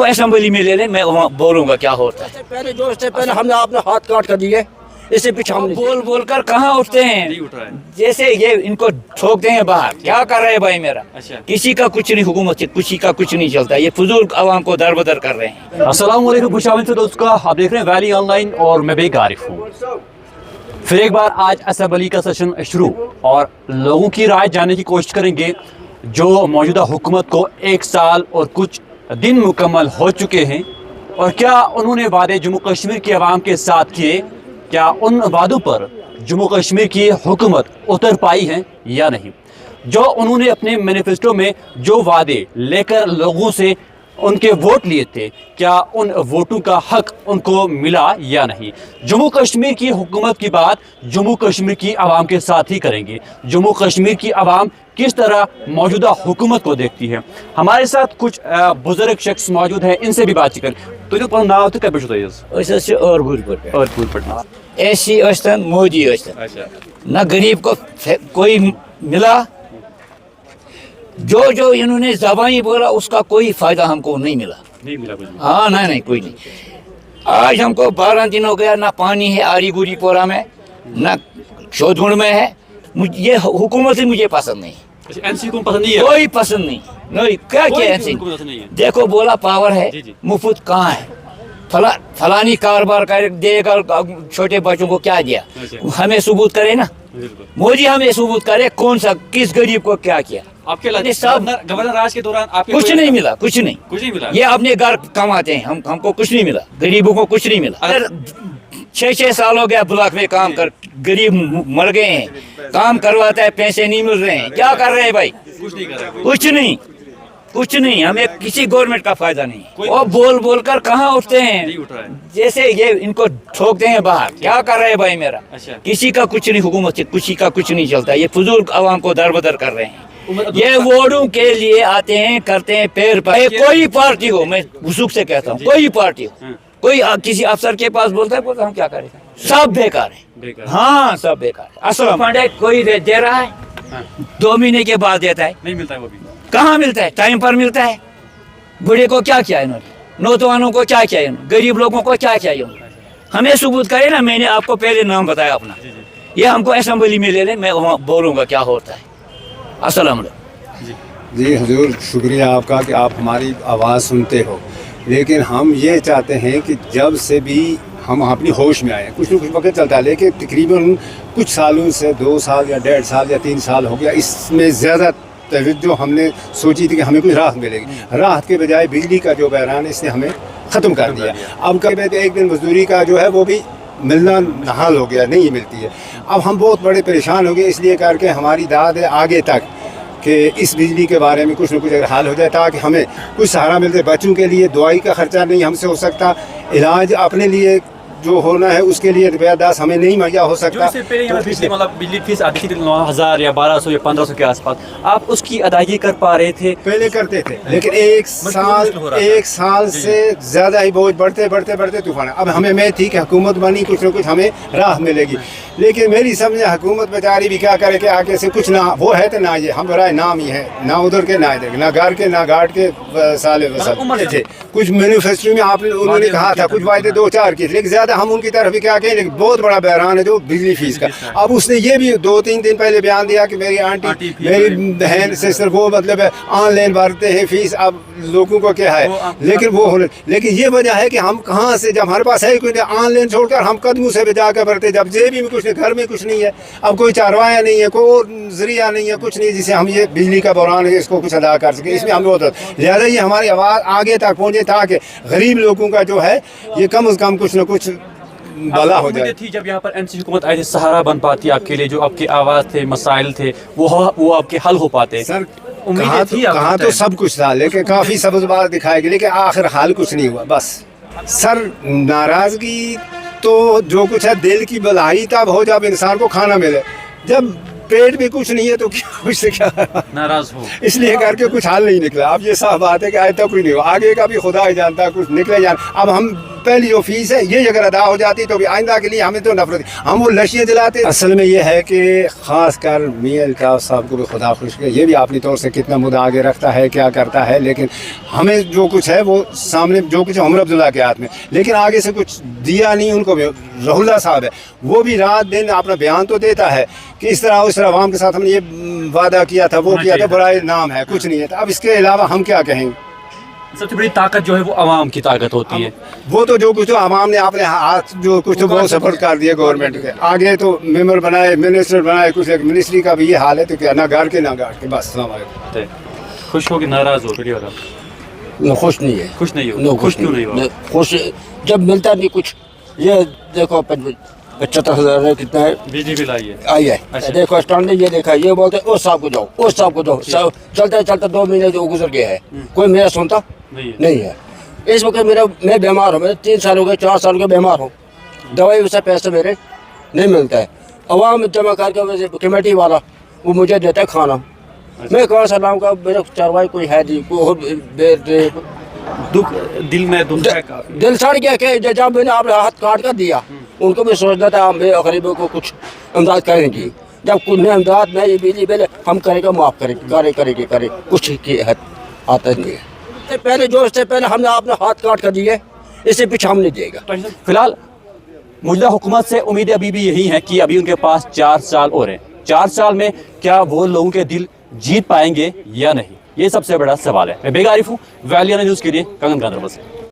हमको असेंबली में ले लें, मैं वहाँ बोलूँगा क्या होता है। पहले जो इससे पहले हमने अपने हाथ काट कर दिए, इससे पीछे हम बोल बोल कर कहाँ उठते हैं, जैसे ये इनको ठोक देंगे बाहर। क्या कर रहे हैं भाई मेरा, किसी का कुछ नहीं, हुकूमत से किसी का कुछ नहीं चलता, ये फजूल आवाम को दरबदर कर रहे हैं। अस्सलाम वालेकुम, खुशामद से दोस्तों, आप देख रहे हैं वैली ऑनलाइन और मैं बेग आरिफ हूँ। फिर एक बार आज असेंबली का सेशन शुरू और लोगों की राय जानने की कोशिश करेंगे। जो मौजूदा हुकूमत को 1 साल और कुछ दिन मुकम्मल हो चुके हैं और क्या उन्होंने वादे जम्मू कश्मीर के अवाम के साथ किए, क्या उन वादों पर जम्मू कश्मीर की हुकूमत उतर पाई है या नहीं। जो उन्होंने अपने मैनिफेस्टो में जो वादे लेकर लोगों से उनके वोट लिए थे, क्या उन वोटों का हक उनको मिला या नहीं। जम्मू कश्मीर की हुकूमत की बात जम्मू कश्मीर की आवाम के साथ ही करेंगे। जम्मू कश्मीर की आवाम किस तरह मौजूदा हुकूमत को देखती है। हमारे साथ कुछ बुजुर्ग शख्स मौजूद हैं, इनसे भी बातचीत करें। तो जो नाम तो क्या ऐसे और ऐसी अस्तन मोदी अस्तन न गरीब को कोई मिला। जो जो इन्होंने ज़बानी बोला उसका कोई फायदा हमको नहीं मिला कुछ। हाँ नहीं कोई नहीं। आज हमको 12 दिन हो गया, ना पानी है आरी गुरी पोरा में, ना शोधुण में है। ये हुकूमत से मुझे पसंद नहीं। एनसी को पसंद नहीं है, कोई पसंद नहीं क्या किया एनसी। देखो बोला पावर है, मुफ्त कहाँ है। फलानी कारोबार कर देगा, छोटे बच्चों को क्या दिया, हमें सबूत करे ना। मोदी हमें सबूत करे कौन सा किस गरीब को क्या किया। आपके गवर्नर राज के दौरान आपके कुछ नहीं मिला, कुछ नहीं मिला। ये अपने घर कमाते हैं, हमको कुछ नहीं मिला, गरीबों को कुछ नहीं मिला। 6 साल हो गया ब्लॉक में काम कर, गरीब मर गए हैं, काम करवाता है पैसे नहीं मिल रहे हैं। क्या कर रहे हैं भाई, कुछ नहीं। हमें किसी गवर्नमेंट का फायदा नहीं। और बोल बोल कर कहाँ उठते हैं, जैसे ये इनको ठोक देंगे बाहर। क्या कर रहे हैं भाई मेरा, किसी का कुछ नहीं, हुकूमत से किसी का कुछ नहीं चलता, ये फजूल आवाम को दरबदर कर रहे हैं। ये वोटों के लिए आते हैं, करते हैं पैर पर। कोई पार्टी हो, मैं वसूख से कहता हूँ, कोई पार्टी हो, कोई किसी अफसर के पास बोलता है हम क्या करें, सब बेकार है। हाँ सब बेकार है। असल फंड है, कोई दे रहा है 2 महीने के बाद देता है, नहीं मिलता है। वो भी कहाँ मिलता है, टाइम पर मिलता है। बूढ़े को क्या किया इन्होंने, नौजवानों को क्या किया इन्होंने, गरीब लोगों को क्या किया इन्होंने। हमें सबूत करे ना। मैंने आपको पहले नाम बताया अपना, ये हमको असेंबली में ले लें, मैं वहाँ बोलूँगा क्या होता है। अस्सलाम जी हुजूर, शुक्रिया आपका कि आप हमारी आवाज़ सुनते हो। लेकिन हम ये चाहते हैं कि जब से भी हम अपनी होश में आए, कुछ न कुछ वक्त चलता है, लेकिन तकरीबन कुछ सालों से 2 साल या 1.5 साल या 3 साल हो गया, इसमें ज़्यादा तवज्जो हमने सोची थी कि हमें कुछ राहत मिलेगी। राहत के बजाय बिजली का जो बहरान है इसने हमें ख़त्म कर दिया। अब कभी तो एक दिन मजदूरी का जो है वो भी मिलना नहाल हो गया, नहीं मिलती है। अब हम बहुत बड़े परेशान हो गए, इसलिए करके हमारी दाद है आगे तक कि इस बिजली के बारे में कुछ न कुछ अगर हाल हो जाए, ताकि हमें कुछ सहारा मिलते। बच्चों के लिए दवाई का खर्चा नहीं हमसे हो सकता, इलाज अपने लिए जो होना है उसके लिए रुपया 10 हमें नहीं मुहैया हो सकता। बिजली फीस आती थी 9,000 या 1200 या 1500 के आसपास, आप उसकी अदायगी कर पा रहे थे? पहले करते थे, लेकिन एक साल से ज़्यादा ही बोझ बढ़ते तूफान। अब हमें मैं थी कि हुकूमत बनी, कुछ न कुछ हमें राहत मिलेगी। लेकिन मेरी समझ हुकूमत बेचारी भी क्या करे कि आगे से कुछ ना वो है तो ना ये हम बराए नाम ही है, ना उधर के ना इधर, ना घर के ना घाट के साले थे। कुछ मैनिफेस्टो में आपने उन्होंने कहा था, कुछ वायदे 2-4 की, लेकिन ज़्यादा हम उनकी तरफ भी क्या कहें। लेकिन बहुत बड़ा बहरान है जो बिजली फीस का। अब उसने ये भी 2-3 दिन पहले बयान दिया कि मेरी आंटी मेरी बहन सिस्टर वो मतलब ऑनलाइन भरते हैं फीस। अब लोगों को क्या है, लेकिन ये वजह है कि हम कहाँ से, जब हमारे पास है कोई ऑनलाइन छोड़कर हम कदमों से भी जाकर भरते, जब जेबी में कुछ नहीं, घर में कुछ नहीं है, अब कोई चारवाया नहीं है, कोई और जरिया नहीं है, कुछ नहीं जिसे हम ये बिजली का बहरान है इसको कुछ अदा कर सके। इसमें हमें होता लिहाजा ये हमारी आवाज़ आगे तक पहुँचे ताकि गरीब लोगों का जो है ये कम से कम कुछ न कुछ भला हो जाए। थी जब यहाँ पर एनसी हुकूमत आई थी, सहारा बन पाती आपके लिए, जो आपकी आवाज़ थे, मसाइल थे, वो आपके हल हो पाते। सर कहाँ तो सब कुछ था, लेकिन काफ़ी सबज बात दिखाएगी, लेकिन आखिर हाल कुछ नहीं हुआ। बस सर नाराज़गी तो जो कुछ है दिल की भलाई तब हो जब इंसान को खाना मिले। जब पेट में कुछ नहीं है तो क्या कुछ से क्या नाराज हो। इसलिए करके कुछ हाल नहीं निकला। अब ये साफ बात है कि आज तक कुछ नहीं हो, आगे का भी खुदा ही जानता है, कुछ निकले जान। अब हम पहली जो फीस है ये अगर अदा हो जाती तो भी आइंदा के लिए हमें तो नफरत, हम वो लशियाँ जलाते। असल में ये है कि ख़ास कर मियां अल्ताफ़ साहब को भी खुदा खुश करे, ये भी अपनी तौर से कितना मुद्दा आगे रखता है, क्या करता है, लेकिन हमें जो कुछ है वो सामने जो कुछ उमर अब्दुल्ला के हाथ में, लेकिन आगे से कुछ दिया नहीं उनको भी। रहुल्ला साहब है, वो भी रात दिन अपना बयान तो देता है कि इस तरह उस तरह आवाम के साथ हमने ये वादा किया था, वो किया था, बुराई नाम है, कुछ नहीं है। तो अब इसके अलावा हम क्या कहेंगे? सबसे बड़ी ताकत जो है वो आवाम की ताकत होती है। वो तो जो कुछ तो आवाम ने अपने हाथ जो कुछ तो बहुत सपोर्ट कर दिया गवर्नमेंट के आगे, तो मेंबर बनाए, मिनिस्टर बनाए, कुछ मिनिस्ट्री का भी ये हाल है तो क्या, ना घर के ना गाड़ के, बस। खुश हो कि नाराज हो? पहली बार न, खुश नहीं है। खुश नहीं हो? न, खुश क्यों नहीं हो? खुश जब मिलता नहीं कुछ। ये देखो 75,000 कितना है बिजली बिल आई है। आई है। अच्छा। देखो स्टैंड ने ये देखा, ये बोलते उस साहब को जाओ, उस साहब को जाओ। चलते चलते 2 महीने जो गुजर गया है, कोई मेरा सुनता नहीं है। इस वक्त मैं बीमार हूँ, मेरे 3 साल हो गए, 4 साल के बीमार हूँ, दवाई से पैसे मेरे नहीं मिलता है। अवाम जमा करके कमेटी वाला वो मुझे देता है खाना, मैं कहाँ से लाऊंगा? मेरे चरवाई कोई है नहीं। दुख दिल में दुख है काफी। दिल सड़ गया कि जब मैंने आपने हाथ काट कर दिया, उनको भी सोचना था हम गरीबों को कुछ इमदाद करेंगे। जब कुछ नहीं इमदाद में ये बिजली बिल हम करेंगे, माफ़ करेंगे, करेंगे कुछ की आता नहीं है। पहले जो इससे पहले हमने आपने हाथ काट कर दिए, इससे पीछे हम नहीं देगा। फिलहाल मौजूदा हुकूमत से उम्मीदें अभी भी यही हैं कि अभी उनके पास 4 साल और हैं। 4 साल में क्या वो लोगों के दिल जीत पाएंगे या नहीं, ये सबसे बड़ा सवाल है। मैं बेगारिफ हूँ, वैलिया न्यूज़ के लिए कंगन गांधरबल से।